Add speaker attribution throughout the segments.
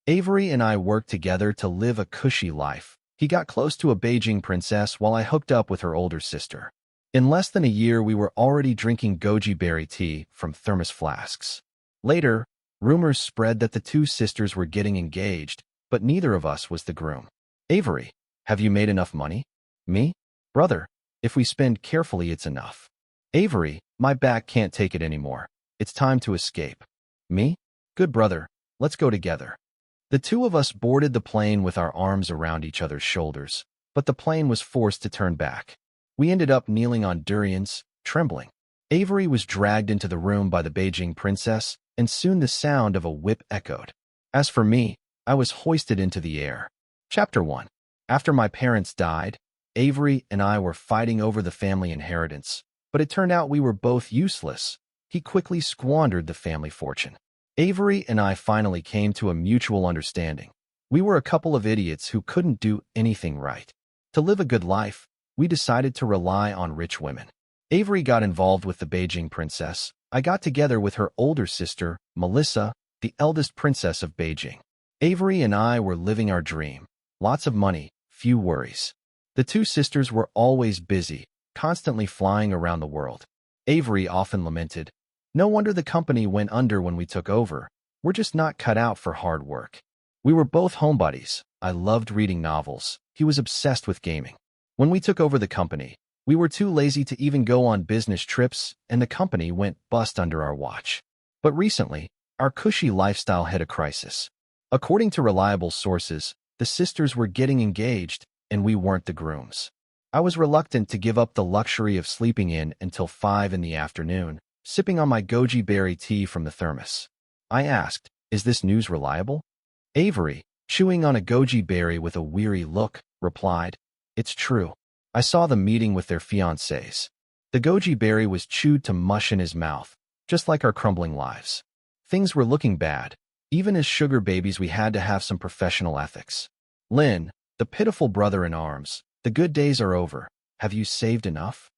Speaker 1: Avery and I worked together to live a cushy life. He got close to a Beijing princess while I hooked up with her older sister. In less than a year, we were already drinking goji berry tea from thermos flasks. Later, rumors spread that the two sisters were getting engaged, but neither of us was the groom. Avery, have you made enough money? Me? Brother, if we spend carefully, it's enough. Avery, my back can't take it anymore. It's time to escape. Me? Good brother, let's go together. The two of us boarded the plane with our arms around each other's shoulders, but the plane was forced to turn back. We ended up kneeling on durians, trembling. Avery was dragged into the room by the Beijing princess, and soon the sound of a whip echoed. As for me, I was hoisted into the air. Chapter 1. After my parents died, Avery and I were fighting over the family inheritance, but it turned out we were both useless. He quickly squandered the family fortune. Avery and I finally came to a mutual understanding. We were a couple of idiots who couldn't do anything right. To live a good life, we decided to rely on rich women. Avery got involved with the Beijing princess. I got together with her older sister, Melissa, the eldest princess of Beijing. Avery and I were living our dream. Lots of money, few worries. The two sisters were always busy, constantly flying around the world. Avery often lamented, "No wonder the company went under when we took over. We're just not cut out for hard work." We were both homebodies. I loved reading novels. He was obsessed with gaming. When we took over the company, we were too lazy to even go on business trips, and the company went bust under our watch. But recently, our cushy lifestyle hit a crisis. According to reliable sources, the sisters were getting engaged, and we weren't the grooms. I was reluctant to give up the luxury of sleeping in until 5 in the afternoon, sipping on my goji berry tea from the thermos. I asked, "Is this news reliable?" Avery, chewing on a goji berry with a weary look, replied, "It's true. I saw them meeting with their fiancés." The goji berry was chewed to mush in his mouth, just like our crumbling lives. Things were looking bad. Even as sugar babies, we had to have some professional ethics. "Lynn, the pitiful brother in arms, the good days are over. Have you saved enough?"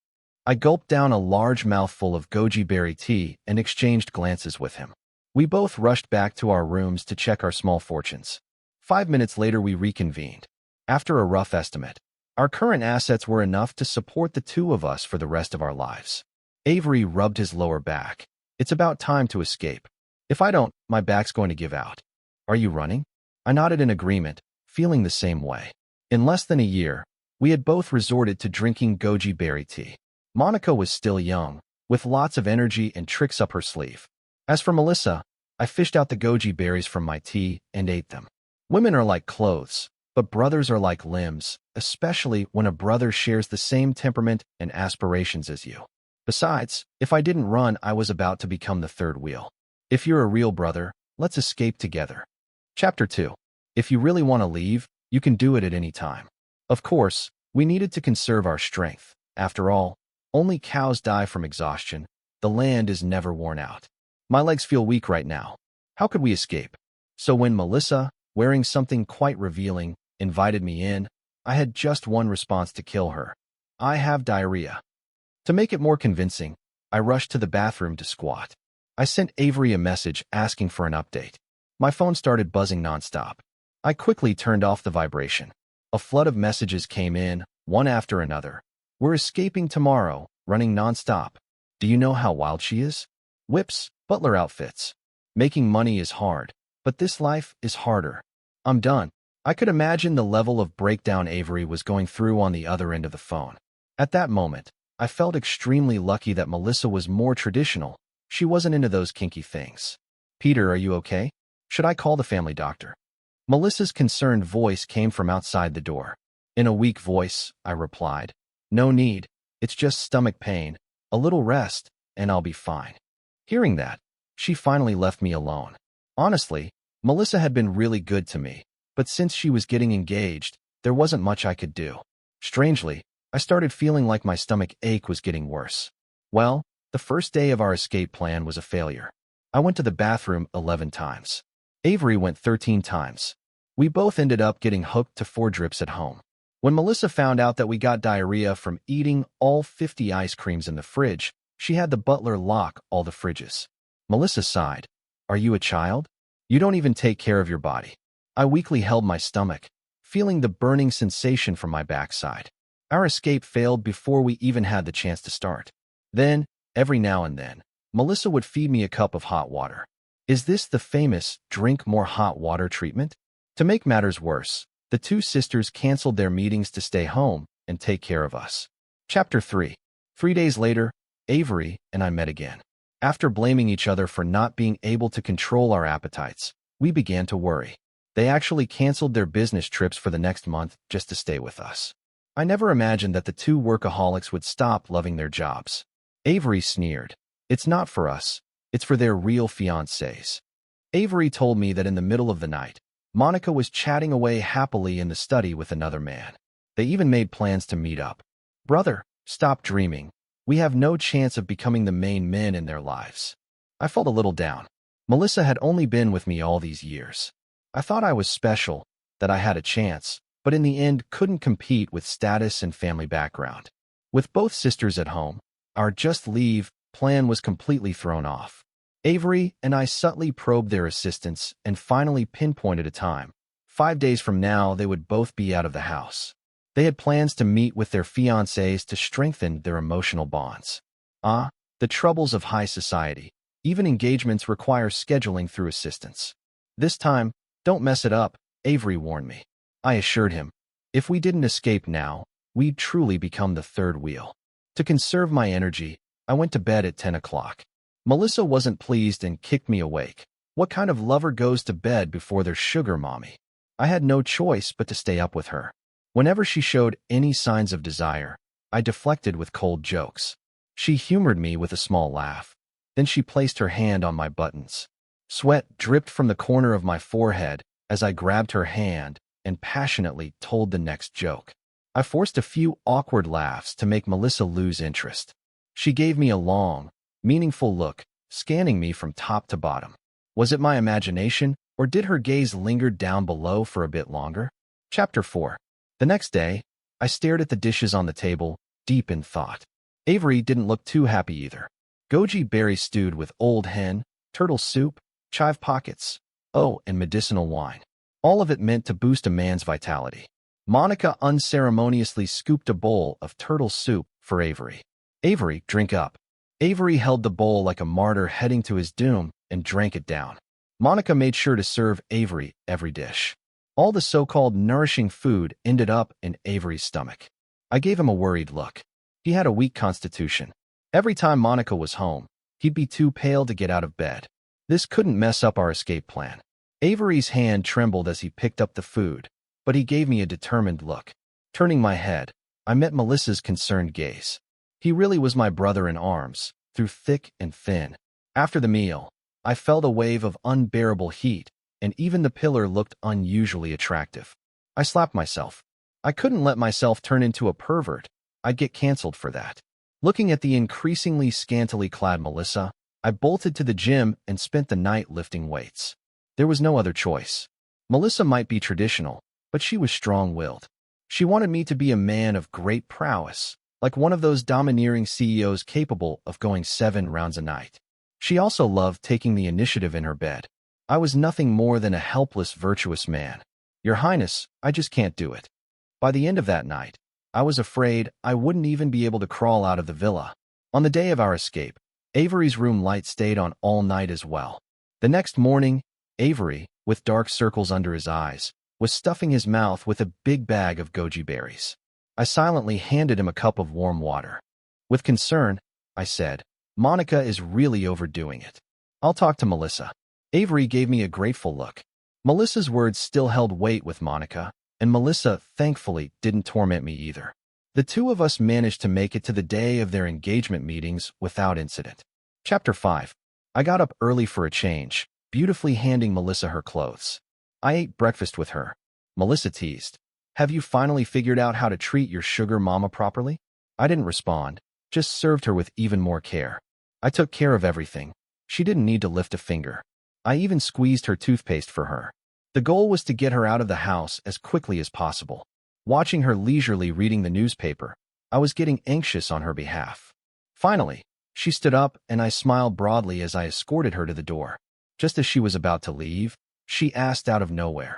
Speaker 1: I gulped down a large mouthful of goji berry tea and exchanged glances with him. We both rushed back to our rooms to check our small fortunes. 5 minutes later, we reconvened. After a rough estimate, our current assets were enough to support the two of us for the rest of our lives. Avery rubbed his lower back. "It's about time to escape. If I don't, my back's going to give out. Are you running?" I nodded in agreement, feeling the same way. In less than a year, we had both resorted to drinking goji berry tea. Monica was still young, with lots of energy and tricks up her sleeve. As for Melissa, I fished out the goji berries from my tea and ate them. Women are like clothes, but brothers are like limbs, especially when a brother shares the same temperament and aspirations as you. Besides, if I didn't run, I was about to become the third wheel. If you're a real brother, let's escape together. Chapter 2. If you really want to leave, you can do it at any time. Of course, we needed to conserve our strength. After all, only cows die from exhaustion. The land is never worn out. My legs feel weak right now. How could we escape? So when Melissa, wearing something quite revealing, invited me in, I had just one response to kill her. "I have diarrhea." To make it more convincing, I rushed to the bathroom to squat. I sent Avery a message asking for an update. My phone started buzzing nonstop. I quickly turned off the vibration. A flood of messages came in, one after another. "We're escaping tomorrow, running nonstop. Do you know how wild she is? Whips, butler outfits. Making money is hard, but this life is harder. I'm done." I could imagine the level of breakdown Avery was going through on the other end of the phone. At that moment, I felt extremely lucky that Melissa was more traditional. She wasn't into those kinky things. "Peter, are you okay? Should I call the family doctor?" Melissa's concerned voice came from outside the door. In a weak voice, I replied, "No need. It's just stomach pain. A little rest, and I'll be fine." Hearing that, she finally left me alone. Honestly, Melissa had been really good to me, but since she was getting engaged, there wasn't much I could do. Strangely, I started feeling like my stomach ache was getting worse. Well, the first day of our escape plan was a failure. I went to the bathroom 11 times. Avery went 13 times. We both ended up getting hooked to 4 drips at home. When Melissa found out that we got diarrhea from eating all 50 ice creams in the fridge, she had the butler lock all the fridges. Melissa sighed. "Are you a child? You don't even take care of your body." I weakly held my stomach, feeling the burning sensation from my backside. Our escape failed before we even had the chance to start. Then, every now and then, Melissa would feed me a cup of hot water. Is this the famous drink more hot water treatment? To make matters worse, the two sisters canceled their meetings to stay home and take care of us. Chapter 3. 3 days later, Avery and I met again. After blaming each other for not being able to control our appetites, we began to worry. They actually canceled their business trips for the next month just to stay with us. I never imagined that the two workaholics would stop loving their jobs. Avery sneered. It's not for us. It's for their real fiancés. Avery told me that in the middle of the night, Monica was chatting away happily in the study with another man. They even made plans to meet up. Brother, stop dreaming. We have no chance of becoming the main men in their lives. I felt a little down. Melissa had only been with me all these years. I thought I was special, that I had a chance, but in the end couldn't compete with status and family background. With both sisters at home, our just leave plan was completely thrown off. Avery and I subtly probed their assistance and finally pinpointed a time. 5 days from now, they would both be out of the house. They had plans to meet with their fiancés to strengthen their emotional bonds. The troubles of high society. Even engagements require scheduling through assistants. This time, don't mess it up, Avery warned me. I assured him, if we didn't escape now, we'd truly become the third wheel. To conserve my energy, I went to bed at 10 o'clock. Melissa wasn't pleased and kicked me awake. What kind of lover goes to bed before their sugar mommy? I had no choice but to stay up with her. Whenever she showed any signs of desire, I deflected with cold jokes. She humored me with a small laugh. Then she placed her hand on my buttons. Sweat dripped from the corner of my forehead as I grabbed her hand and passionately told the next joke. I forced a few awkward laughs to make Melissa lose interest. She gave me a long, meaningful look, scanning me from top to bottom. Was it my imagination, or did her gaze linger down below for a bit longer? Chapter 4. The next day, I stared at the dishes on the table, deep in thought. Avery didn't look too happy either. Goji berry stewed with old hen, turtle soup, chive pockets, and medicinal wine. All of it meant to boost a man's vitality. Monica unceremoniously scooped a bowl of turtle soup for Avery. Avery, drink up. Avery held the bowl like a martyr heading to his doom and drank it down. Monica made sure to serve Avery every dish. All the so-called nourishing food ended up in Avery's stomach. I gave him a worried look. He had a weak constitution. Every time Monica was home, he'd be too pale to get out of bed. This couldn't mess up our escape plan. Avery's hand trembled as he picked up the food, but he gave me a determined look. Turning my head, I met Melissa's concerned gaze. He really was my brother in arms, through thick and thin. After the meal, I felt a wave of unbearable heat, and even the pillar looked unusually attractive. I slapped myself. I couldn't let myself turn into a pervert. I'd get canceled for that. Looking at the increasingly scantily clad Melissa, I bolted to the gym and spent the night lifting weights. There was no other choice. Melissa might be traditional, but she was strong-willed. She wanted me to be a man of great prowess, like one of those domineering CEOs capable of going 7 rounds a night. She also loved taking the initiative in her bed. I was nothing more than a helpless, virtuous man. Your Highness, I just can't do it. By the end of that night, I was afraid I wouldn't even be able to crawl out of the villa. On the day of our escape, Avery's room light stayed on all night as well. The next morning, Avery, with dark circles under his eyes, was stuffing his mouth with a big bag of goji berries. I silently handed him a cup of warm water. With concern, I said, Monica is really overdoing it. I'll talk to Melissa. Avery gave me a grateful look. Melissa's words still held weight with Monica, and Melissa, thankfully, didn't torment me either. The two of us managed to make it to the day of their engagement meetings without incident. Chapter 5. I got up early for a change, beautifully handing Melissa her clothes. I ate breakfast with her. Melissa teased, Have you finally figured out how to treat your sugar mama properly? I didn't respond, just served her with even more care. I took care of everything. She didn't need to lift a finger. I even squeezed her toothpaste for her. The goal was to get her out of the house as quickly as possible. Watching her leisurely reading the newspaper, I was getting anxious on her behalf. Finally, she stood up and I smiled broadly as I escorted her to the door. Just as she was about to leave, she asked out of nowhere,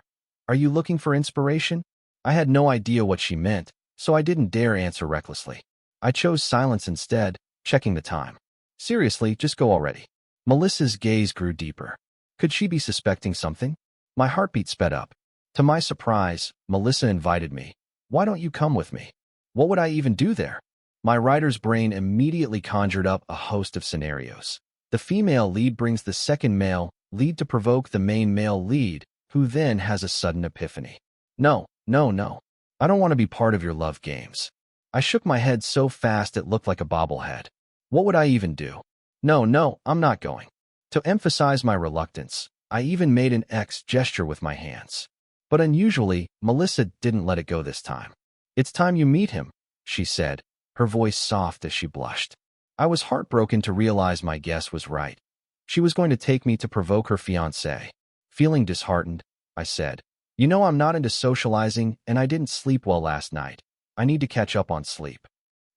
Speaker 1: Are you looking for inspiration? I had no idea what she meant, so I didn't dare answer recklessly. I chose silence instead, checking the time. Seriously, just go already. Melissa's gaze grew deeper. Could she be suspecting something? My heartbeat sped up. To my surprise, Melissa invited me. Why don't you come with me? What would I even do there? My writer's brain immediately conjured up a host of scenarios. The female lead brings the second male lead to provoke the main male lead, who then has a sudden epiphany. No, no, no. I don't want to be part of your love games. I shook my head so fast it looked like a bobblehead. What would I even do? No, no, I'm not going. To emphasize my reluctance, I even made an X gesture with my hands. But unusually, Melissa didn't let it go this time. It's time you meet him, she said, her voice soft as she blushed. I was heartbroken to realize my guess was right. She was going to take me to provoke her fiancé. Feeling disheartened, I said, you know I'm not into socializing and I didn't sleep well last night. I need to catch up on sleep.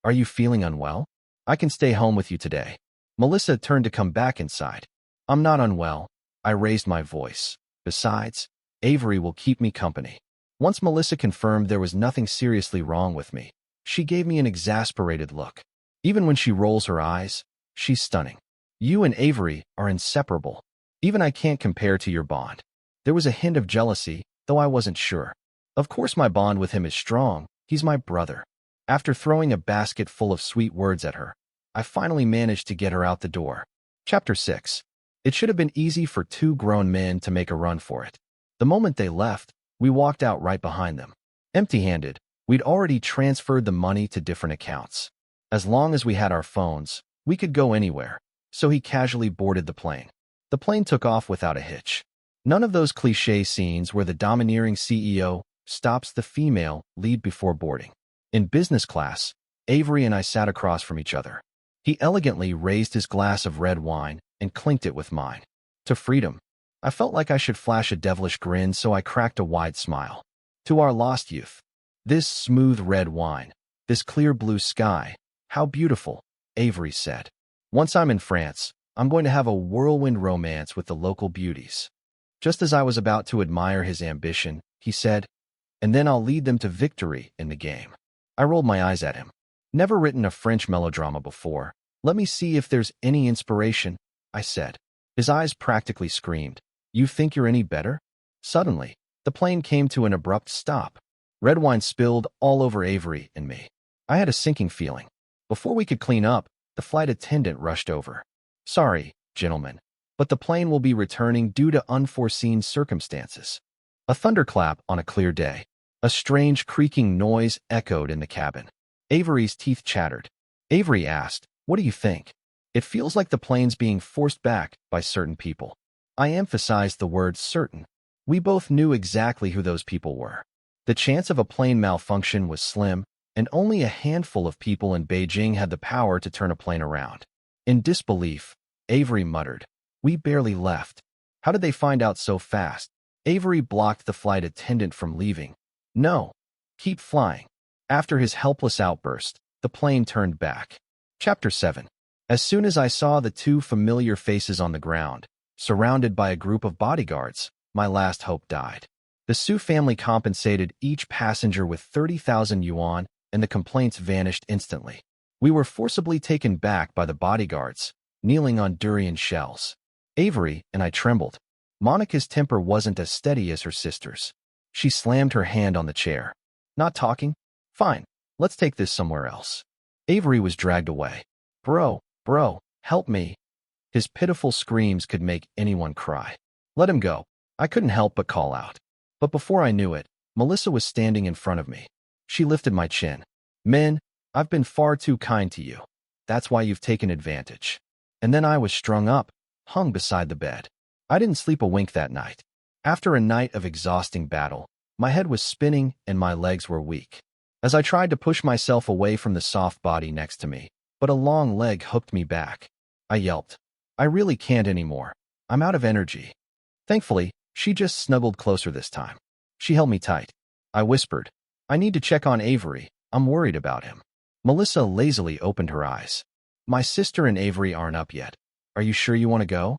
Speaker 1: Are you feeling unwell? I can stay home with you today. Melissa turned to come back inside. I'm not unwell. I raised my voice. Besides, Avery will keep me company. Once Melissa confirmed there was nothing seriously wrong with me, she gave me an exasperated look. Even when she rolls her eyes, she's stunning. You and Avery are inseparable. Even I can't compare to your bond. There was a hint of jealousy, though I wasn't sure. Of course my bond with him is strong. He's my brother. After throwing a basket full of sweet words at her, I finally managed to get her out the door. Chapter 6. It should have been easy for two grown men to make a run for it. The moment they left, we walked out right behind them. Empty-handed, we'd already transferred the money to different accounts. As long as we had our phones, we could go anywhere, so he casually boarded the plane. The plane took off without a hitch. None of those cliché scenes where the domineering CEO stops the female lead before boarding. In business class, Avery and I sat across from each other. He elegantly raised his glass of red wine and clinked it with mine. To freedom. I felt like I should flash a devilish grin, so I cracked a wide smile. To our lost youth. This smooth red wine, this clear blue sky, how beautiful, Avery said. Once I'm in France, I'm going to have a whirlwind romance with the local beauties. Just as I was about to admire his ambition, he said, and then I'll lead them to victory in the game. I rolled my eyes at him. Never written a French melodrama before. Let me see if there's any inspiration, I said. His eyes practically screamed. You think you're any better? Suddenly, the plane came to an abrupt stop. Red wine spilled all over Avery and me. I had a sinking feeling. Before we could clean up, the flight attendant rushed over. Sorry, gentlemen, but the plane will be returning due to unforeseen circumstances. A thunderclap on a clear day. A strange creaking noise echoed in the cabin. Avery's teeth chattered. Avery asked, what do you think? It feels like the plane's being forced back by certain people. I emphasized the word certain. We both knew exactly who those people were. The chance of a plane malfunction was slim, and only a handful of people in Beijing had the power to turn a plane around. In disbelief, Avery muttered, we barely left. How did they find out so fast? Avery blocked the flight attendant from leaving. No. Keep flying. After his helpless outburst, the plane turned back. Chapter 7. As soon as I saw the two familiar faces on the ground, surrounded by a group of bodyguards, my last hope died. The Su family compensated each passenger with 30,000 yuan, and the complaints vanished instantly. We were forcibly taken back by the bodyguards, kneeling on durian shells. Avery and I trembled. Monica's temper wasn't as steady as her sister's. She slammed her hand on the chair. Not talking? Fine, let's take this somewhere else. Avery was dragged away. Bro, help me. His pitiful screams could make anyone cry. Let him go. I couldn't help but call out. But before I knew it, Melissa was standing in front of me. She lifted my chin. Men, I've been far too kind to you. That's why you've taken advantage. And then I was strung up, hung beside the bed. I didn't sleep a wink that night. After a night of exhausting battle, my head was spinning and my legs were weak. As I tried to push myself away from the soft body next to me, but a long leg hooked me back. I yelped. I really can't anymore. I'm out of energy. Thankfully, she just snuggled closer this time. She held me tight. I whispered, I need to check on Avery. I'm worried about him. Melissa lazily opened her eyes. My sister and Avery aren't up yet. Are you sure you want to go?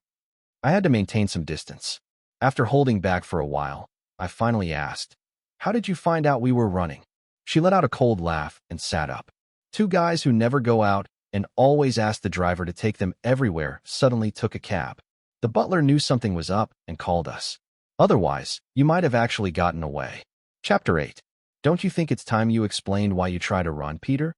Speaker 1: I had to maintain some distance. After holding back for a while, I finally asked. How did you find out we were running? She let out a cold laugh and sat up. Two guys who never go out and always ask the driver to take them everywhere suddenly took a cab. The butler knew something was up and called us. Otherwise, you might have actually gotten away. Chapter 8. Don't you think it's time you explained why you try to run, Peter?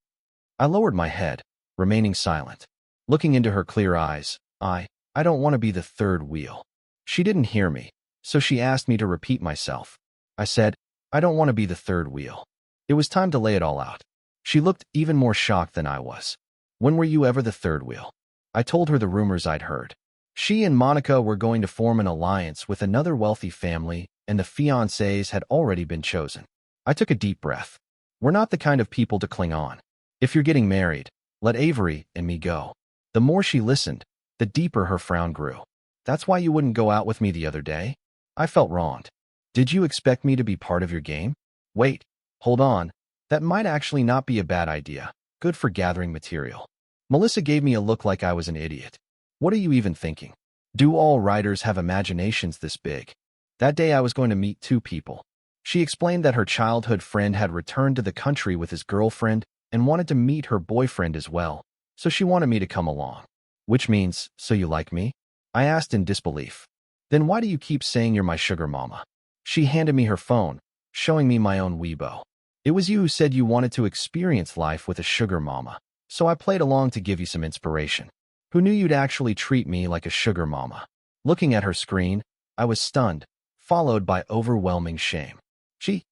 Speaker 1: I lowered my head, remaining silent. Looking into her clear eyes, I don't want to be the third wheel. She didn't hear me, so she asked me to repeat myself. I said, I don't want to be the third wheel. It was time to lay it all out. She looked even more shocked than I was. When were you ever the third wheel? I told her the rumors I'd heard. She and Monica were going to form an alliance with another wealthy family, and the fiancés had already been chosen. I took a deep breath. We're not the kind of people to cling on. If you're getting married, let Avery and me go. The more she listened, the deeper her frown grew. That's why you wouldn't go out with me the other day? I felt wronged. Did you expect me to be part of your game? Wait, hold on. That might actually not be a bad idea. Good for gathering material. Melissa gave me a look like I was an idiot. What are you even thinking? Do all writers have imaginations this big? That day I was going to meet two people. She explained that her childhood friend had returned to the country with his girlfriend and wanted to meet her boyfriend as well, so she wanted me to come along. Which means, so you like me? I asked in disbelief. Then why do you keep saying you're my sugar mama? She handed me her phone, showing me my own Weibo. It was you who said you wanted to experience life with a sugar mama, so I played along to give you some inspiration. Who knew you'd actually treat me like a sugar mama? Looking at her screen, I was stunned, followed by overwhelming shame.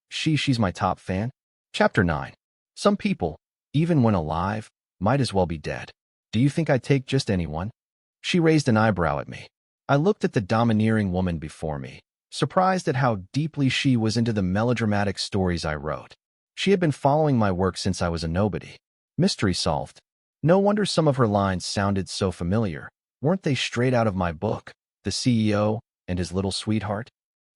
Speaker 1: She's my top fan? Chapter 9. Some people, even when alive, might as well be dead. Do you think I'd take just anyone? She raised an eyebrow at me. I looked at the domineering woman before me, surprised at how deeply she was into the melodramatic stories I wrote. She had been following my work since I was a nobody. Mystery solved. No wonder some of her lines sounded so familiar. Weren't they straight out of my book, The CEO and His Little Sweetheart?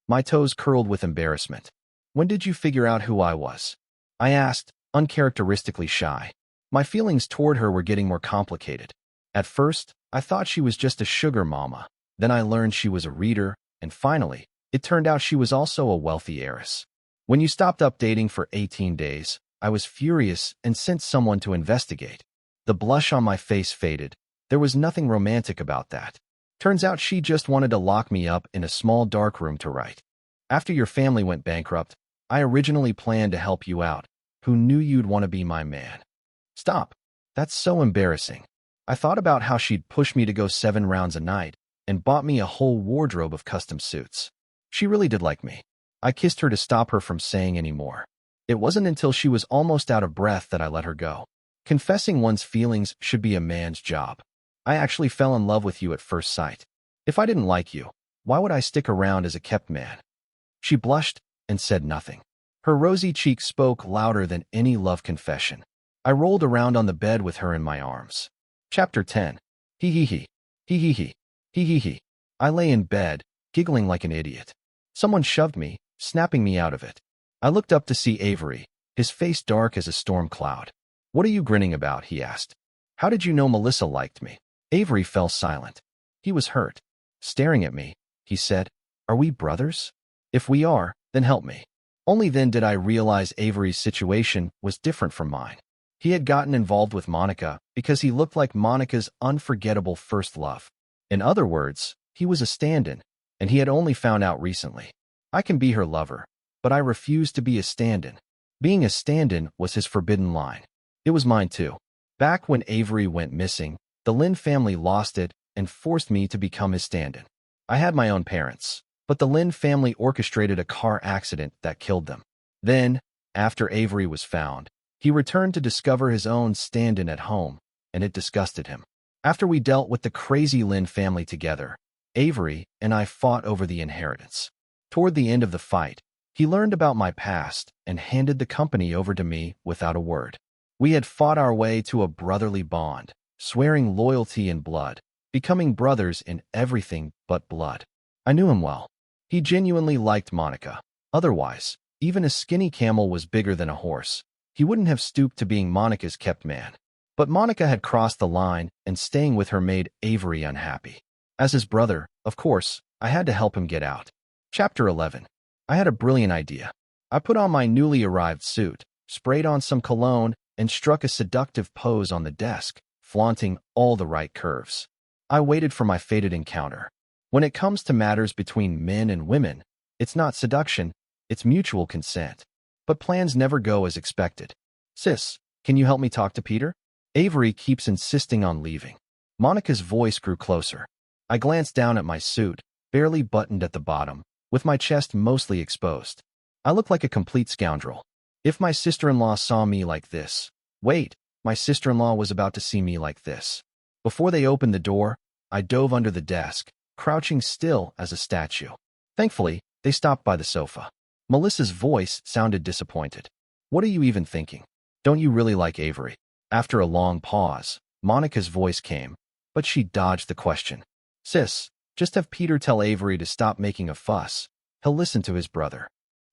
Speaker 1: My toes curled with embarrassment. When did you figure out who I was? I asked, uncharacteristically shy. My feelings toward her were getting more complicated. At first, I thought she was just a sugar mama. Then I learned she was a reader, and finally, it turned out she was also a wealthy heiress. When you stopped updating for 18 days, I was furious and sent someone to investigate. The blush on my face faded. There was nothing romantic about that. Turns out she just wanted to lock me up in a small dark room to write. After your family went bankrupt, I originally planned to help you out. Who knew you'd want to be my man? Stop. That's so embarrassing. I thought about how she'd push me to go 7 rounds a night and bought me a whole wardrobe of custom suits. She really did like me. I kissed her to stop her from saying any more. It wasn't until she was almost out of breath that I let her go. Confessing one's feelings should be a man's job. I actually fell in love with you at first sight. If I didn't like you, why would I stick around as a kept man? She blushed and said nothing. Her rosy cheeks spoke louder than any love confession. I rolled around on the bed with her in my arms. Chapter 10. Hee hee hee. Hee hee hee. Hee hee hee. I lay in bed, giggling like an idiot. Someone shoved me, snapping me out of it. I looked up to see Avery, his face dark as a storm cloud. What are you grinning about? He asked. How did you know Melissa liked me? Avery fell silent. He was hurt. Staring at me, he said, Are we brothers? If we are, then help me. Only then did I realize Avery's situation was different from mine. He had gotten involved with Monica because he looked like Monica's unforgettable first love. In other words, he was a stand-in, and he had only found out recently. I can be her lover, but I refuse to be a stand-in. Being a stand-in was his forbidden line. It was mine too. Back when Avery went missing, the Lynn family lost it and forced me to become his stand-in. I had my own parents, but the Lynn family orchestrated a car accident that killed them. Then, after Avery was found, he returned to discover his own stand-in at home, and it disgusted him. After we dealt with the crazy Lynn family together, Avery and I fought over the inheritance. Toward the end of the fight, he learned about my past and handed the company over to me without a word. We had fought our way to a brotherly bond, swearing loyalty in blood, becoming brothers in everything but blood. I knew him well. He genuinely liked Monica. Otherwise, even a skinny camel was bigger than a horse. He wouldn't have stooped to being Monica's kept man. But Monica had crossed the line, and staying with her made Avery unhappy. As his brother, of course, I had to help him get out. Chapter 11. I had a brilliant idea. I put on my newly arrived suit, sprayed on some cologne, and struck a seductive pose on the desk, flaunting all the right curves. I waited for my fated encounter. When it comes to matters between men and women, it's not seduction, it's mutual consent. But plans never go as expected. Sis, can you help me talk to Peter? Avery keeps insisting on leaving. Monica's voice grew closer. I glanced down at my suit, barely buttoned at the bottom, with my chest mostly exposed. I looked like a complete scoundrel. If my sister-in-law saw me like this— Wait, my sister-in-law was about to see me like this. Before they opened the door, I dove under the desk, crouching still as a statue. Thankfully, they stopped by the sofa. Melissa's voice sounded disappointed. What are you even thinking? Don't you really like Avery? After a long pause, Monica's voice came, but she dodged the question. Sis, just have Peter tell Avery to stop making a fuss. He'll listen to his brother.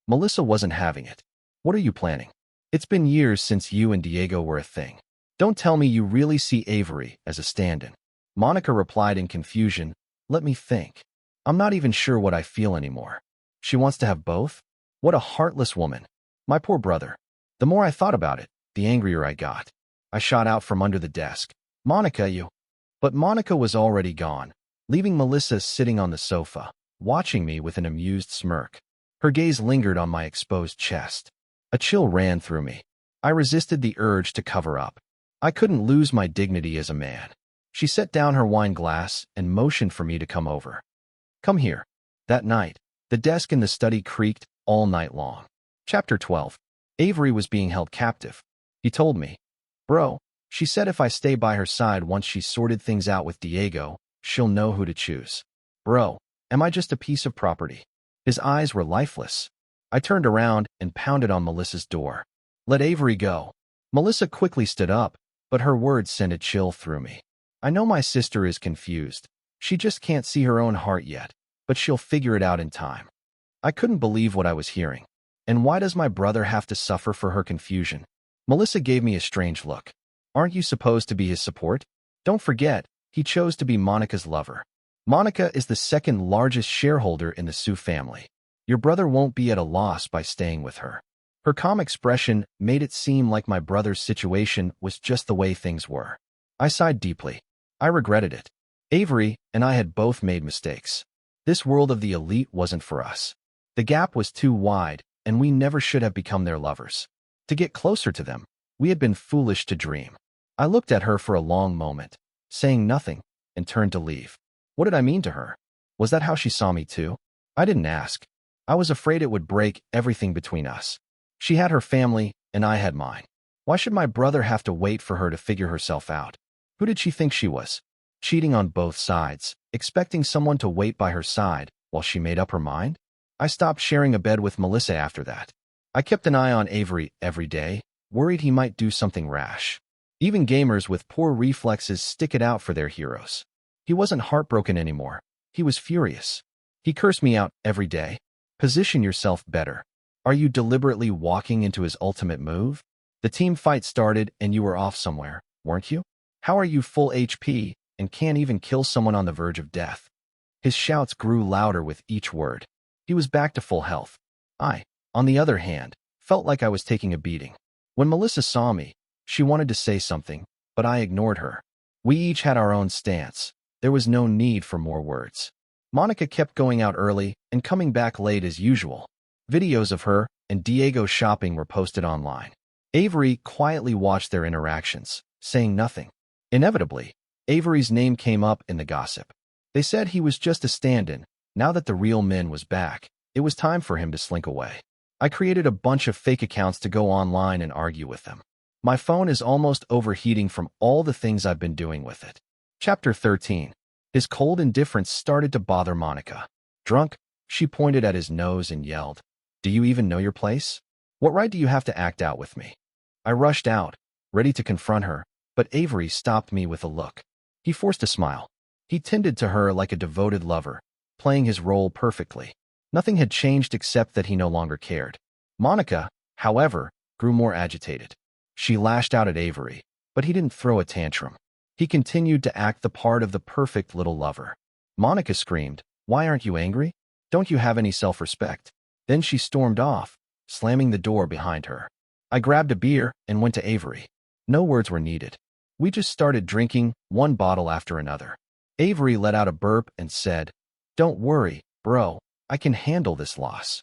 Speaker 1: Melissa wasn't having it. What are you planning? It's been years since you and Diego were a thing. Don't tell me you really see Avery as a stand-in. Monica replied in confusion. Let me think. I'm not even sure what I feel anymore. She wants to have both? What a heartless woman. My poor brother. The more I thought about it, the angrier I got. I shot out from under the desk. Monica, you— But Monica was already gone, leaving Melissa sitting on the sofa, watching me with an amused smirk. Her gaze lingered on my exposed chest. A chill ran through me. I resisted the urge to cover up. I couldn't lose my dignity as a man. She set down her wine glass and motioned for me to come over. Come here. That night, the desk in the study creaked all night long. Chapter 12. Avery was being held captive. He told me. Bro, she said if I stay by her side once she's sorted things out with Diego, she'll know who to choose. Bro, am I just a piece of property? His eyes were lifeless. I turned around and pounded on Melissa's door. Let Avery go. Melissa quickly stood up, but her words sent a chill through me. I know my sister is confused. She just can't see her own heart yet, but she'll figure it out in time. I couldn't believe what I was hearing. And why does my brother have to suffer for her confusion? Melissa gave me a strange look. Aren't you supposed to be his support? Don't forget, he chose to be Monica's lover. Monica is the second largest shareholder in the Sue family. Your brother won't be at a loss by staying with her. Her calm expression made it seem like my brother's situation was just the way things were. I sighed deeply. I regretted it. Avery and I had both made mistakes. This world of the elite wasn't for us. The gap was too wide, and we never should have become their lovers. To get closer to them, we had been foolish to dream. I looked at her for a long moment, saying nothing, and turned to leave. What did I mean to her? Was that how she saw me too? I didn't ask. I was afraid it would break everything between us. She had her family, and I had mine. Why should my brother have to wait for her to figure herself out? Who did she think she was? Cheating on both sides, expecting someone to wait by her side while she made up her mind? I stopped sharing a bed with Melissa after that. I kept an eye on Avery every day, worried he might do something rash. Even gamers with poor reflexes stick it out for their heroes. He wasn't heartbroken anymore. He was furious. He cursed me out every day. Position yourself better. Are you deliberately walking into his ultimate move? The team fight started and you were off somewhere, weren't you? How are you full HP and can't even kill someone on the verge of death? His shouts grew louder with each word. He was back to full health. I, on the other hand, felt like I was taking a beating. When Melissa saw me, she wanted to say something, but I ignored her. We each had our own stance. There was no need for more words. Monica kept going out early and coming back late as usual. Videos of her and Diego shopping were posted online. Avery quietly watched their interactions, saying nothing. Inevitably, Avery's name came up in the gossip. They said he was just a stand-in. Now that the real Min was back, it was time for him to slink away. I created a bunch of fake accounts to go online and argue with them. My phone is almost overheating from all the things I've been doing with it. Chapter 13. His cold indifference started to bother Monica. Drunk, she pointed at his nose and yelled, "Do you even know your place? What right do you have to act out with me?" I rushed out, ready to confront her, but Avery stopped me with a look. He forced a smile. He tended to her like a devoted lover, playing his role perfectly. Nothing had changed except that he no longer cared. Monica, however, grew more agitated. She lashed out at Avery, but he didn't throw a tantrum. He continued to act the part of the perfect little lover. Monica screamed, "Why aren't you angry? Don't you have any self-respect?" Then she stormed off, slamming the door behind her. I grabbed a beer and went to Avery. No words were needed. We just started drinking, one bottle after another. Avery let out a burp and said, "Don't worry, bro, I can handle this loss."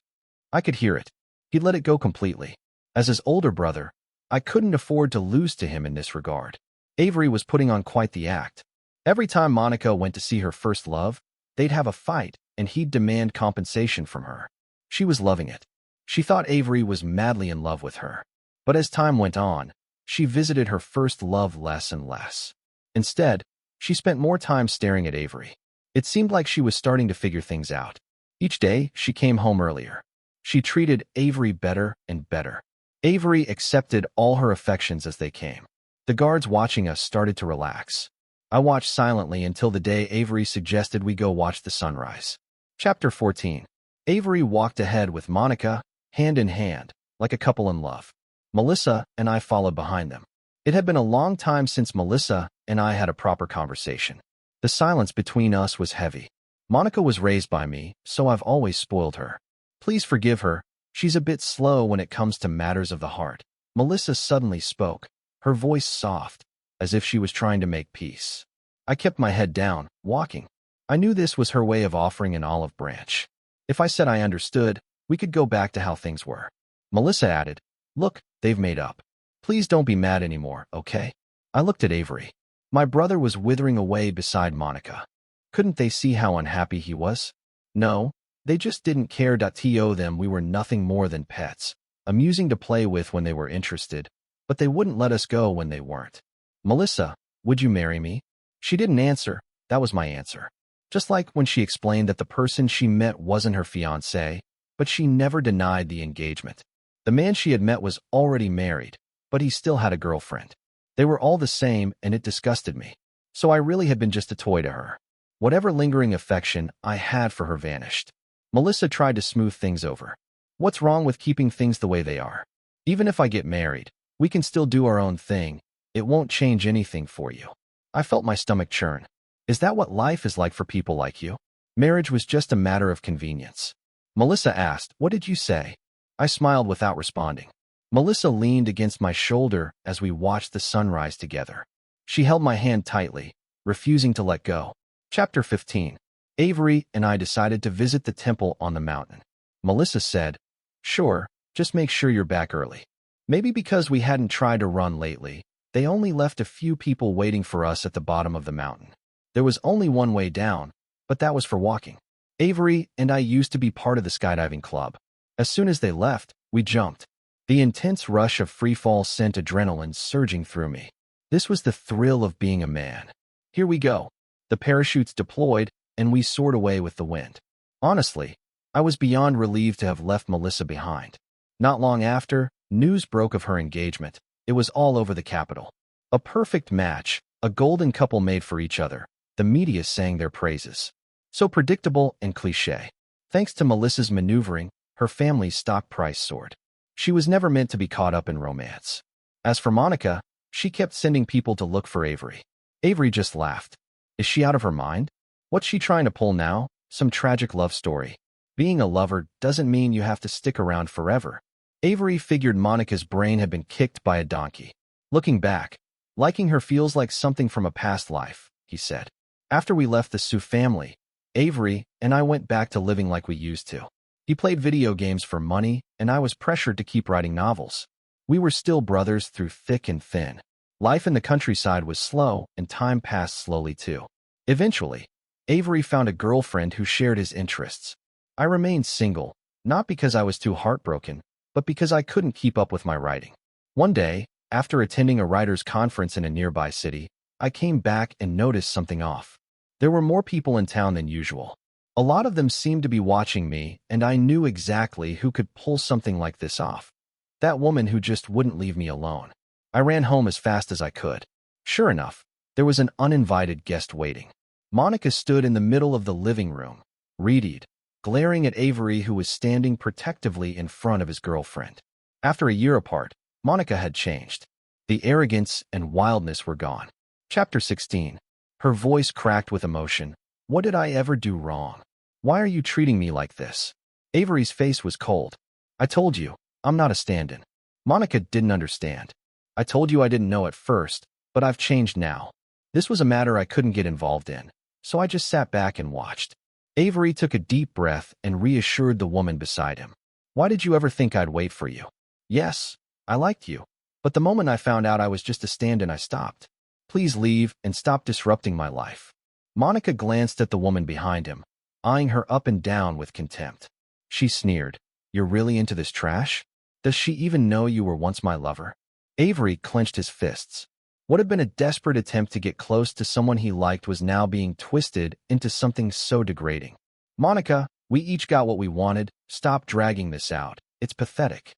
Speaker 1: I could hear it. He let it go completely. As his older brother, I couldn't afford to lose to him in this regard. Avery was putting on quite the act. Every time Monica went to see her first love, they'd have a fight, and he'd demand compensation from her. She was loving it. She thought Avery was madly in love with her. But as time went on, she visited her first love less and less. Instead, she spent more time staring at Avery. It seemed like she was starting to figure things out. Each day, she came home earlier. She treated Avery better and better. Avery accepted all her affections as they came. The guards watching us started to relax. I watched silently until the day Avery suggested we go watch the sunrise. Chapter 14. Avery walked ahead with Monica, hand in hand, like a couple in love. Melissa and I followed behind them. It had been a long time since Melissa and I had a proper conversation. The silence between us was heavy. Monica was raised by me, so I've always spoiled her. Please forgive her, she's a bit slow when it comes to matters of the heart. Melissa suddenly spoke, her voice soft, as if she was trying to make peace. I kept my head down, walking. I knew this was her way of offering an olive branch. If I said I understood, we could go back to how things were. Melissa added, "Look, they've made up. Please don't be mad anymore, okay?" I looked at Avery. My brother was withering away beside Monica. Couldn't they see how unhappy he was? No, they just didn't care. To them we were nothing more than pets, amusing to play with when they were interested, but they wouldn't let us go when they weren't. "Melissa, would you marry me?" She didn't answer. That was my answer. Just like when she explained that the person she met wasn't her fiancé, but she never denied the engagement. The man she had met was already married, but he still had a girlfriend. They were all the same, and it disgusted me. So I really had been just a toy to her. Whatever lingering affection I had for her vanished. Melissa tried to smooth things over. "What's wrong with keeping things the way they are? Even if I get married, we can still do our own thing. It won't change anything for you." I felt my stomach churn. Is that what life is like for people like you? Marriage was just a matter of convenience. Melissa asked, "What did you say?" I smiled without responding. Melissa leaned against my shoulder as we watched the sunrise together. She held my hand tightly, refusing to let go. Chapter 15. Avery and I decided to visit the temple on the mountain. Melissa said, "Sure, just make sure you're back early." Maybe because we hadn't tried to run lately, they only left a few people waiting for us at the bottom of the mountain. There was only one way down, but that was for walking. Avery and I used to be part of the skydiving club. As soon as they left, we jumped. The intense rush of freefall sent adrenaline surging through me. This was the thrill of being a man. Here we go. The parachutes deployed, and we soared away with the wind. Honestly, I was beyond relieved to have left Melissa behind. Not long after, news broke of her engagement. It was all over the capital. A perfect match, a golden couple made for each other. The media sang their praises. So predictable and cliché. Thanks to Melissa's maneuvering, her family's stock price soared. She was never meant to be caught up in romance. As for Monica, she kept sending people to look for Avery. Avery just laughed. Is she out of her mind? What's she trying to pull now? Some tragic love story. Being a lover doesn't mean you have to stick around forever. Avery figured Monica's brain had been kicked by a donkey. Looking back, liking her feels like something from a past life, he said. After we left the Sue family, Avery and I went back to living like we used to. He played video games for money, and I was pressured to keep writing novels. We were still brothers through thick and thin. Life in the countryside was slow, and time passed slowly too. Eventually, Avery found a girlfriend who shared his interests. I remained single, not because I was too heartbroken, but because I couldn't keep up with my writing. One day, after attending a writers' conference in a nearby city, I came back and noticed something off. There were more people in town than usual. A lot of them seemed to be watching me, and I knew exactly who could pull something like this off. That woman who just wouldn't leave me alone. I ran home as fast as I could. Sure enough, there was an uninvited guest waiting. Monica stood in the middle of the living room, reedy, glaring at Avery, who was standing protectively in front of his girlfriend. After a year apart, Monica had changed. The arrogance and wildness were gone. Chapter 16. Her voice cracked with emotion. What did I ever do wrong? Why are you treating me like this? Avery's face was cold. I told you, I'm not a stand-in. Monica didn't understand. I told you I didn't know at first, but I've changed now. This was a matter I couldn't get involved in, so I just sat back and watched. Avery took a deep breath and reassured the woman beside him. Why did you ever think I'd wait for you? Yes, I liked you. But the moment I found out I was just a stand-in, I stopped. Please leave and stop disrupting my life. Monica glanced at the woman behind him, eyeing her up and down with contempt. She sneered. You're really into this trash? Does she even know you were once my lover? Avery clenched his fists. What had been a desperate attempt to get close to someone he liked was now being twisted into something so degrading. Monica, we each got what we wanted. Stop dragging this out. It's pathetic.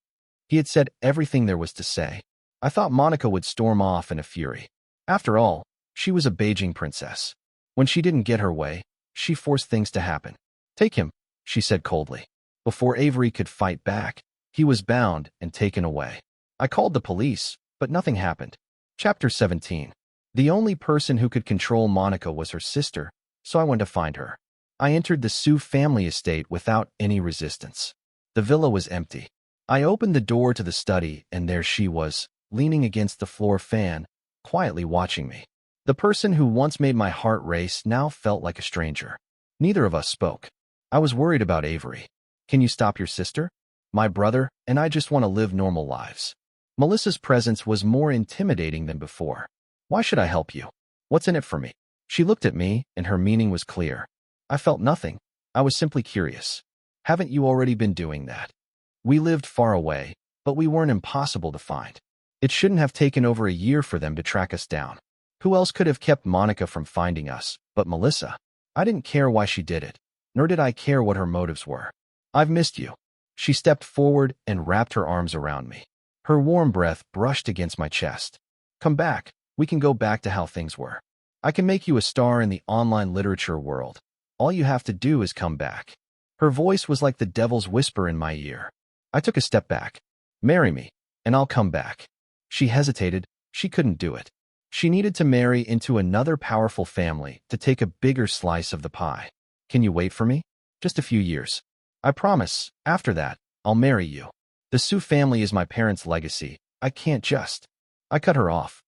Speaker 1: He had said everything there was to say. I thought Monica would storm off in a fury. After all, she was a Beijing princess. When she didn't get her way, she forced things to happen. Take him, she said coldly. Before Avery could fight back, he was bound and taken away. I called the police, but nothing happened. Chapter 17. The only person who could control Monica was her sister, so I went to find her. I entered the Su family estate without any resistance. The villa was empty. I opened the door to the study, and there she was, leaning against the floor fan, quietly watching me. The person who once made my heart race now felt like a stranger. Neither of us spoke. I was worried about Avery. Can you stop your sister? My brother and I just want to live normal lives. Melissa's presence was more intimidating than before. Why should I help you? What's in it for me? She looked at me, and her meaning was clear. I felt nothing. I was simply curious. Haven't you already been doing that? We lived far away, but we weren't impossible to find. It shouldn't have taken over a year for them to track us down. Who else could have kept Monica from finding us but Melissa? I didn't care why she did it, nor did I care what her motives were. I've missed you. She stepped forward and wrapped her arms around me. Her warm breath brushed against my chest. Come back. We can go back to how things were. I can make you a star in the online literature world. All you have to do is come back. Her voice was like the devil's whisper in my ear. I took a step back. Marry me, and I'll come back. She hesitated. She couldn't do it. She needed to marry into another powerful family to take a bigger slice of the pie. Can you wait for me? Just a few years. I promise, after that, I'll marry you. The Su family is my parents' legacy. I can't just. I cut her off.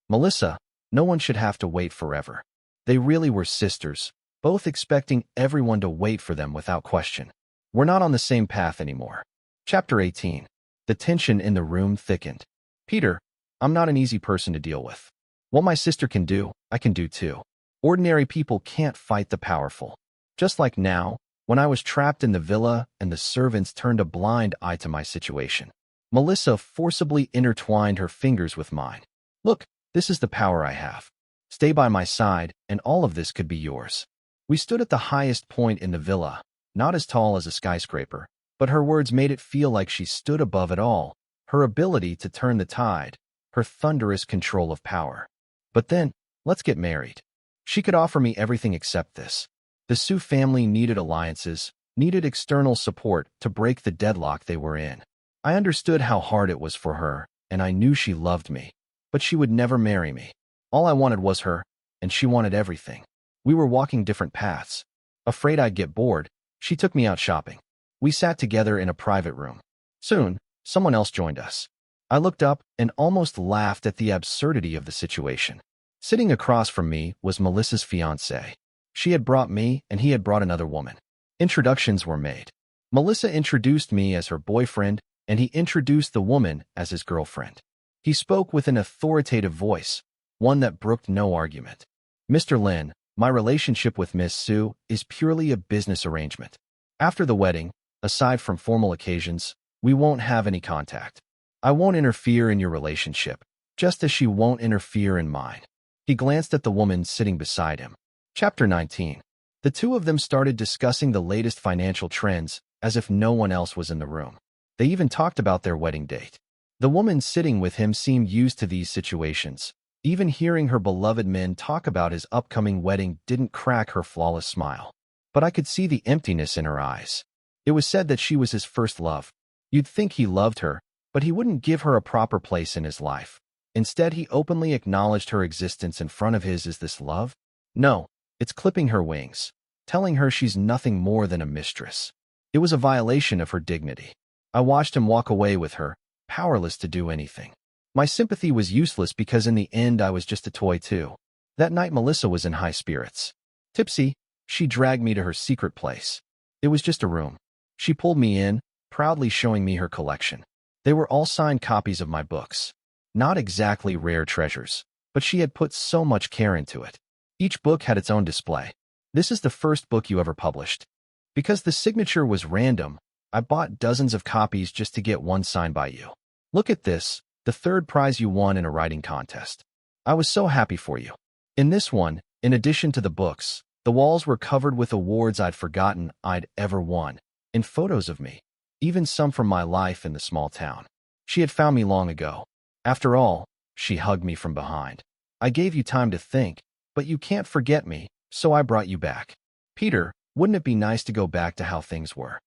Speaker 1: Melissa, no one should have to wait forever. They really were sisters, both expecting everyone to wait for them without question. We're not on the same path anymore. Chapter 18. The tension in the room thickened. Peter, I'm not an easy person to deal with. What my sister can do, I can do too. Ordinary people can't fight the powerful. Just like now, when I was trapped in the villa and the servants turned a blind eye to my situation. Melissa forcibly intertwined her fingers with mine. Look, this is the power I have. Stay by my side, and all of this could be yours. We stood at the highest point in the villa, not as tall as a skyscraper, but her words made it feel like she stood above it all, her ability to turn the tide, her thunderous control of power. But then, let's get married. She could offer me everything except this. The Su family needed alliances, needed external support to break the deadlock they were in. I understood how hard it was for her, and I knew she loved me, but she would never marry me. All I wanted was her, and she wanted everything. We were walking different paths. Afraid I'd get bored, she took me out shopping. We sat together in a private room. Soon, someone else joined us. I looked up and almost laughed at the absurdity of the situation. Sitting across from me was Melissa's fiancé. She had brought me, and he had brought another woman. Introductions were made. Melissa introduced me as her boyfriend, and he introduced the woman as his girlfriend. He spoke with an authoritative voice, one that brooked no argument. Mr. Lin, my relationship with Miss Su is purely a business arrangement. After the wedding, aside from formal occasions, we won't have any contact. I won't interfere in your relationship, just as she won't interfere in mine. He glanced at the woman sitting beside him. Chapter 19. The two of them started discussing the latest financial trends as if no one else was in the room. They even talked about their wedding date. The woman sitting with him seemed used to these situations. Even hearing her beloved man talk about his upcoming wedding didn't crack her flawless smile. But I could see the emptiness in her eyes. It was said that she was his first love. You'd think he loved her, but he wouldn't give her a proper place in his life. Instead, he openly acknowledged her existence in front of his. Is this love? No. It's clipping her wings, telling her she's nothing more than a mistress. It was a violation of her dignity. I watched him walk away with her, powerless to do anything. My sympathy was useless because in the end I was just a toy too. That night Melissa was in high spirits. Tipsy, she dragged me to her secret place. It was just a room. She pulled me in, proudly showing me her collection. They were all signed copies of my books. Not exactly rare treasures, but she had put so much care into it. Each book had its own display. This is the first book you ever published. Because the signature was random, I bought dozens of copies just to get one signed by you. Look at this, the third prize you won in a writing contest. I was so happy for you. In this one, in addition to the books, the walls were covered with awards I'd forgotten I'd ever won, and photos of me, even some from my life in the small town. She had found me long ago. After all, she hugged me from behind. I gave you time to think, but you can't forget me, so I brought you back. Peter, wouldn't it be nice to go back to how things were?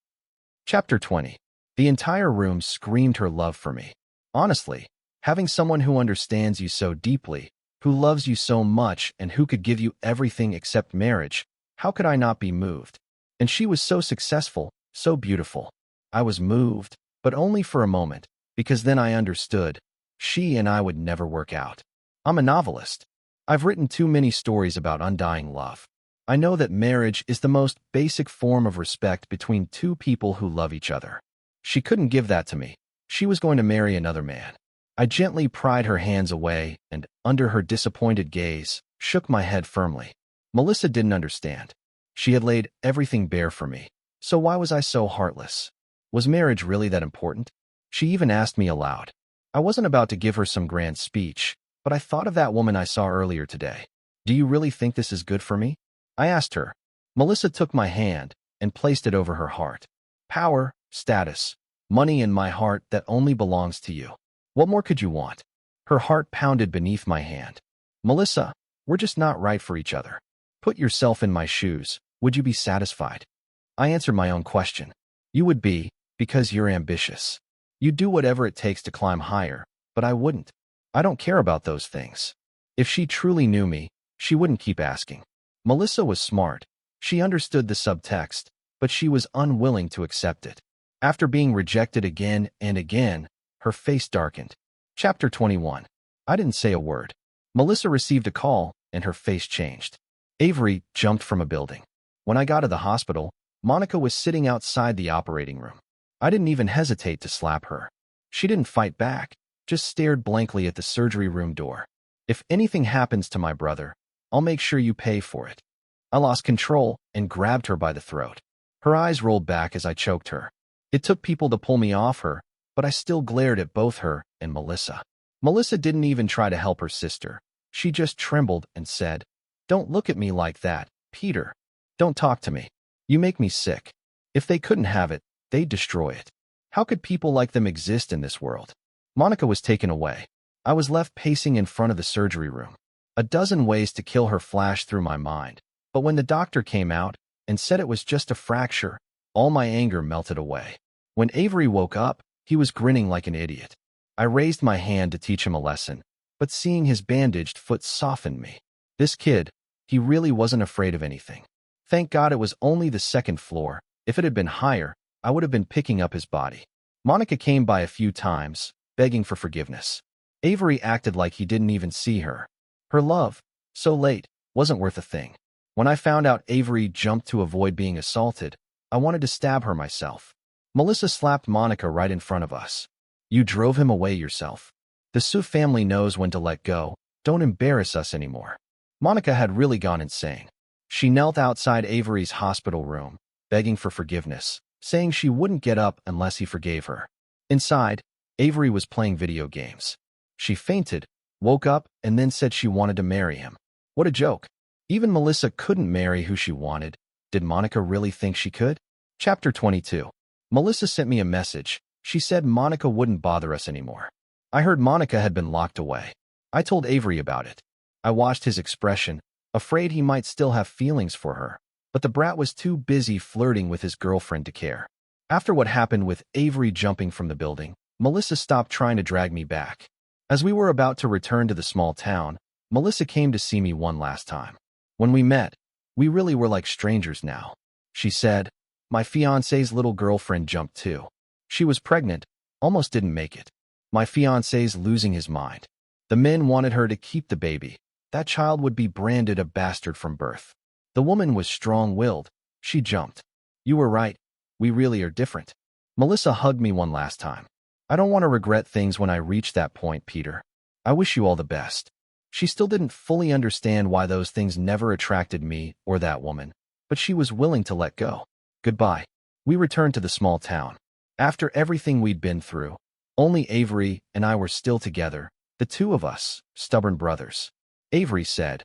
Speaker 1: Chapter 20. The entire room screamed her love for me. Honestly, having someone who understands you so deeply, who loves you so much and who could give you everything except marriage, how could I not be moved? And she was so successful, so beautiful. I was moved, but only for a moment, because then I understood. She and I would never work out. I'm a novelist. I've written too many stories about undying love. I know that marriage is the most basic form of respect between two people who love each other. She couldn't give that to me. She was going to marry another man. I gently pried her hands away and, under her disappointed gaze, shook my head firmly. Melissa didn't understand. She had laid everything bare for me. So why was I so heartless? Was marriage really that important? She even asked me aloud. I wasn't about to give her some grand speech, but I thought of that woman I saw earlier today. Do you really think this is good for me? I asked her. Melissa took my hand and placed it over her heart. Power, status, money in my heart that only belongs to you. What more could you want? Her heart pounded beneath my hand. Melissa, we're just not right for each other. Put yourself in my shoes. Would you be satisfied? I answered my own question. You would be, because you're ambitious. You'd do whatever it takes to climb higher, but I wouldn't. I don't care about those things. If she truly knew me, she wouldn't keep asking. Melissa was smart. She understood the subtext, but she was unwilling to accept it. After being rejected again and again, her face darkened. Chapter 21. I didn't say a word. Melissa received a call, and her face changed. Avery jumped from a building. When I got to the hospital, Monica was sitting outside the operating room. I didn't even hesitate to slap her. She didn't fight back, just stared blankly at the surgery room door. If anything happens to my brother, I'll make sure you pay for it. I lost control and grabbed her by the throat. Her eyes rolled back as I choked her. It took people to pull me off her, but I still glared at both her and Melissa. Melissa didn't even try to help her sister. She just trembled and said, "Don't look at me like that, Peter. Don't talk to me. You make me sick." If they couldn't have it, they'd destroy it. How could people like them exist in this world? Monica was taken away. I was left pacing in front of the surgery room. A dozen ways to kill her flashed through my mind, but when the doctor came out and said it was just a fracture, all my anger melted away. When Avery woke up, he was grinning like an idiot. I raised my hand to teach him a lesson, but seeing his bandaged foot softened me. This kid, he really wasn't afraid of anything. Thank God it was only the second floor. If it had been higher, I would have been picking up his body. Monica came by a few times, begging for forgiveness. Avery acted like he didn't even see her. Her love, so late, wasn't worth a thing. When I found out Avery jumped to avoid being assaulted, I wanted to stab her myself. Melissa slapped Monica right in front of us. You drove him away yourself. The Sue family knows when to let go. Don't embarrass us anymore. Monica had really gone insane. She knelt outside Avery's hospital room, begging for forgiveness, saying she wouldn't get up unless he forgave her. Inside, Avery was playing video games. She fainted, woke up, and then said she wanted to marry him. What a joke. Even Melissa couldn't marry who she wanted. Did Monica really think she could? Chapter 22. Melissa sent me a message. She said Monica wouldn't bother us anymore. I heard Monica had been locked away. I told Avery about it. I watched his expression, afraid he might still have feelings for her, but the brat was too busy flirting with his girlfriend to care. After what happened with Avery jumping from the building, Melissa stopped trying to drag me back. As we were about to return to the small town, Melissa came to see me one last time. When we met, we really were like strangers now. She said, My fiancé's little girlfriend jumped too. She was pregnant, almost didn't make it. My fiancé's losing his mind. The men wanted her to keep the baby. That child would be branded a bastard from birth. The woman was strong-willed. She jumped. You were right. We really are different. Melissa hugged me one last time. I don't want to regret things when I reach that point, Peter. I wish you all the best. She still didn't fully understand why those things never attracted me or that woman, but she was willing to let go. Goodbye. We returned to the small town. After everything we'd been through, only Avery and I were still together, the two of us, stubborn brothers. Avery said,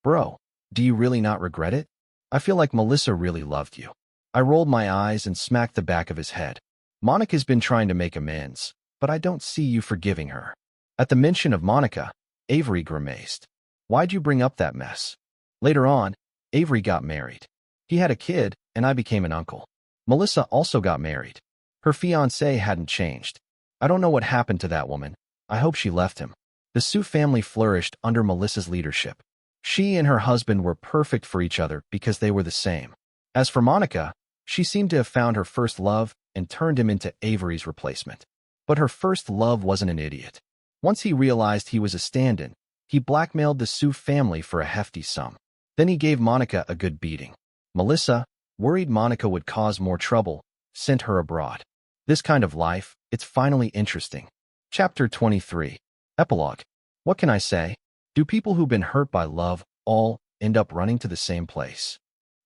Speaker 1: "Bro, do you really not regret it? I feel like Melissa really loved you." I rolled my eyes and smacked the back of his head. Monica's been trying to make amends, but I don't see you forgiving her. At the mention of Monica, Avery grimaced. Why'd you bring up that mess? Later on, Avery got married. He had a kid, and I became an uncle. Melissa also got married. Her fiancé hadn't changed. I don't know what happened to that woman. I hope she left him. The Sue family flourished under Melissa's leadership. She and her husband were perfect for each other because they were the same. As for Monica, she seemed to have found her first love and turned him into Avery's replacement. But her first love wasn't an idiot. Once he realized he was a stand-in, he blackmailed the Sue family for a hefty sum. Then he gave Monica a good beating. Melissa, worried Monica would cause more trouble, sent her abroad. This kind of life, it's finally interesting. Chapter 23. Epilogue. What can I say? Do people who've been hurt by love all end up running to the same place?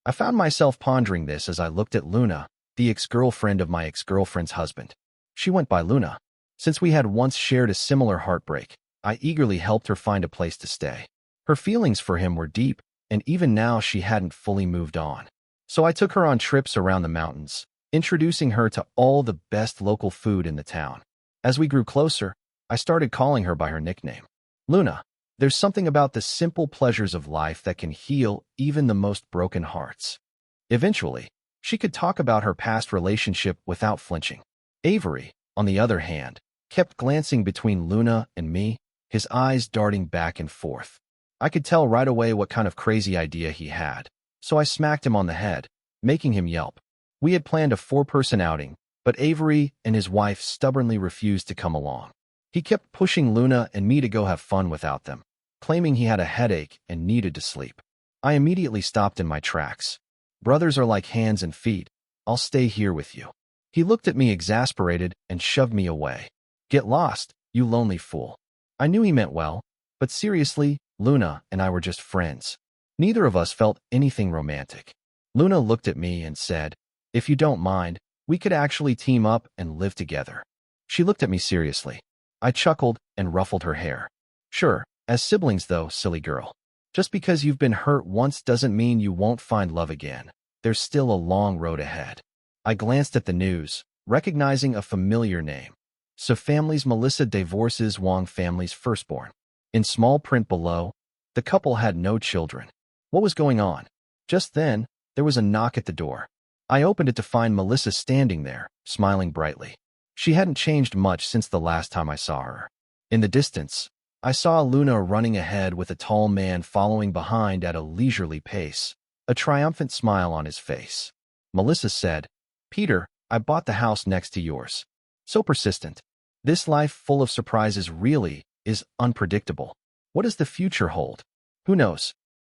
Speaker 1: I found myself pondering this as I looked at Luna, the ex-girlfriend of my ex-girlfriend's husband. She went by Luna. Since we had once shared a similar heartbreak, I eagerly helped her find a place to stay. Her feelings for him were deep, and even now she hadn't fully moved on. So I took her on trips around the mountains, introducing her to all the best local food in the town. As we grew closer, I started calling her by her nickname. Luna. There's something about the simple pleasures of life that can heal even the most broken hearts. Eventually, she could talk about her past relationship without flinching. Avery, on the other hand, kept glancing between Luna and me, his eyes darting back and forth. I could tell right away what kind of crazy idea he had, so I smacked him on the head, making him yelp. We had planned a 4-person outing, but Avery and his wife stubbornly refused to come along. He kept pushing Luna and me to go have fun without them, claiming he had a headache and needed to sleep. I immediately stopped in my tracks. Brothers are like hands and feet. I'll stay here with you. He looked at me exasperated and shoved me away. Get lost, you lonely fool. I knew he meant well, but seriously, Luna and I were just friends. Neither of us felt anything romantic. Luna looked at me and said, "If you don't mind, we could actually team up and live together." She looked at me seriously. I chuckled and ruffled her hair. Sure, as siblings though, silly girl. Just because you've been hurt once doesn't mean you won't find love again. There's still a long road ahead. I glanced at the news, recognizing a familiar name. So family's Melissa divorces Wong family's firstborn. In small print below, the couple had no children. What was going on? Just then, there was a knock at the door. I opened it to find Melissa standing there, smiling brightly. She hadn't changed much since the last time I saw her. In the distance, I saw Luna running ahead with a tall man following behind at a leisurely pace, a triumphant smile on his face. Melissa said, "Peter, I bought the house next to yours." So persistent. This life full of surprises really is unpredictable. What does the future hold? Who knows?